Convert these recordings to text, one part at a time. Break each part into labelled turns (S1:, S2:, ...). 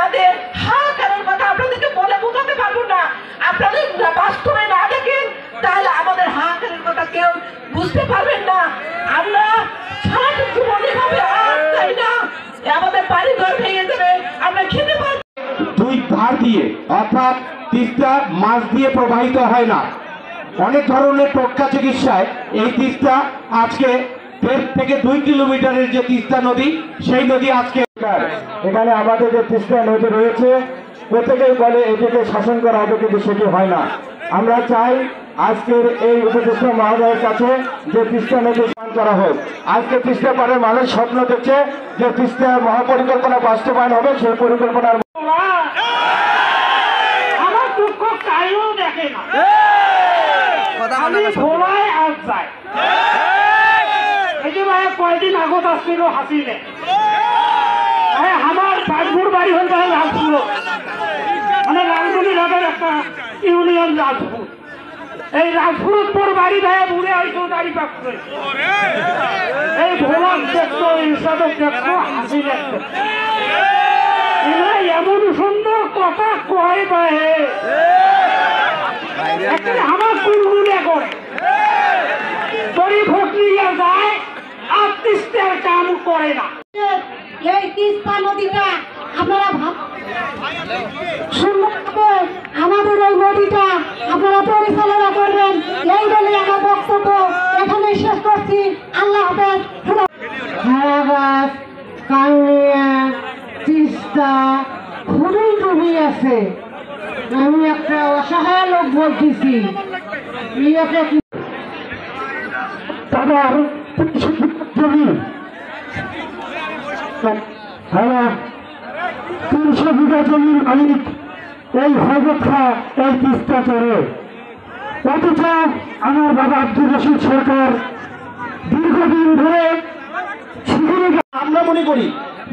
S1: আমাদের হাহাকারের কথা আপনাদেরকে বলে বোঝাতে পারবো না। আপনাদের বাস্তবে না দেখেন তাহলে আমাদের হাহাকারের কথা কেউ বুঝতে পারবেন না। আমরা সারা জীবনে ভাবে আর তাই না, আমাদের বাড়ি ঘর ভেঙে দেবে, আমরা খেতে পারবো।
S2: দুই ধার দিয়ে অর্থাৎ তিস্তা মাছ দিয়ে প্রবাহিত হয় না। অনেক ধরনের টটকা চিকিৎসায় এই তিস্তা আজকে 1.5 থেকে 2 কিলোমিটারের যে তিস্তা নদী, সেই নদী আজকে এখানে আমাদের যে তিস্তা নদী রয়েছে প্রত্যেকেই বলে এটিকে শাসন করা হবে, কিন্তু সেটি হয় না। আমরা চাই আজকের এই উপদেষ্টা মহোদয়ের কাছে যে তিস্তা নদী স্নান করা হোক। আজকে তিস্তা পাড়ের মানুষ স্বপ্ন দেখছে যে তিস্তা মহাপরিকল্পনা বাস্তবায়ন হবে, সেই পরিকল্পনার
S3: আমার দুঃখ কাইও দেখে না, আমি ভোলায় আজ যাই। এই যে ভাই কয়দিন আগত আসছিল হাসিনে, আমার বাজপুর বাড়ি হল রাজপুর, মানে রাজমণি রাজার একটা ইউনিয়ন রাজপুর। এই রাজপুর বাড়ি দেয় বুড়ে হয়তো দাড়ি পাচ্ছে। এই ভোলার দেখতো, ইনসাদক দেখতো, হাসি দেখতো, এমন সুন্দর কথা কয় পায়ে আমার কুলগুলে করে তরি ফকরিয়া যায় আর তিস্তার কাম করে না।
S4: এই তিস্তা নদীটা আপনারা সুন্দরভাবে আমাদের এই নদীটা আপনারা পরিচালনা করবেন, এই বলে আমার বক্তব্য এখানে শেষ করছি। আল্লাহ হাফেজ। হারাগাছ, কাউনিয়া, তিস্তা খুবই ডুবি আছে। আমি একটা অসহায় লোক বলতেছি,
S2: তাদের 300 বিঘা জমির মালিক এই হজরত খা এই তিস্তা চরে। অথচ আমার বাবা আব্দুর রশিদ সরকার দীর্ঘদিন ধরে আমরা মনে করি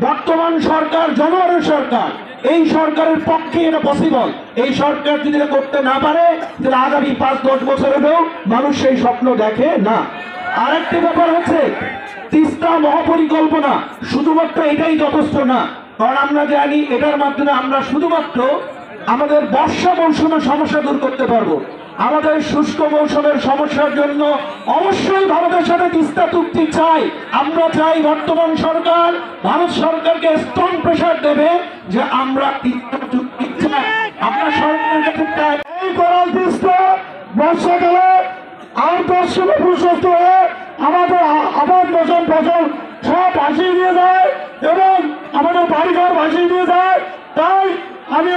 S2: বর্তমান সরকার জনগণের সরকার, এই সরকারের পক্ষে এটা পসিবল। এই সরকার যদি এটা করতে না পারে তাহলে আগামী 5-10 বছরেও মানুষ সেই স্বপ্ন দেখে না। আরেকটি ব্যাপার হচ্ছে তিস্তা মহাপরিকল্পনা শুধুমাত্র এটাই যথেষ্ট না, কারণ আমরা জানি এটার মাধ্যমে আমরা শুধুমাত্র আমাদের বর্ষা মৌসুমের সমস্যা দূর করতে পারবো। আমাদের শুষ্ক মৌসুমের সমস্যার জন্য অবশ্যই ভারতের সাথে তিস্তা চুক্তি চাই। আমরা চাই বর্তমান সরকার ভারত সরকারকে স্ট্রং প্রেসার দেবে যে আমরা তিস্তা চুক্তি চাই। আমরা সরকারের কাছে চাই এই করাল তিস্তা বর্ষাকালে আর দর্শনে প্রশস্ত হয়ে আমাদের আবাদ ফসল সব ভাসিয়ে দিয়ে যায় এবং আমাদের বাড়িঘর ভাসিয়ে দিয়ে যায়। তাই আমি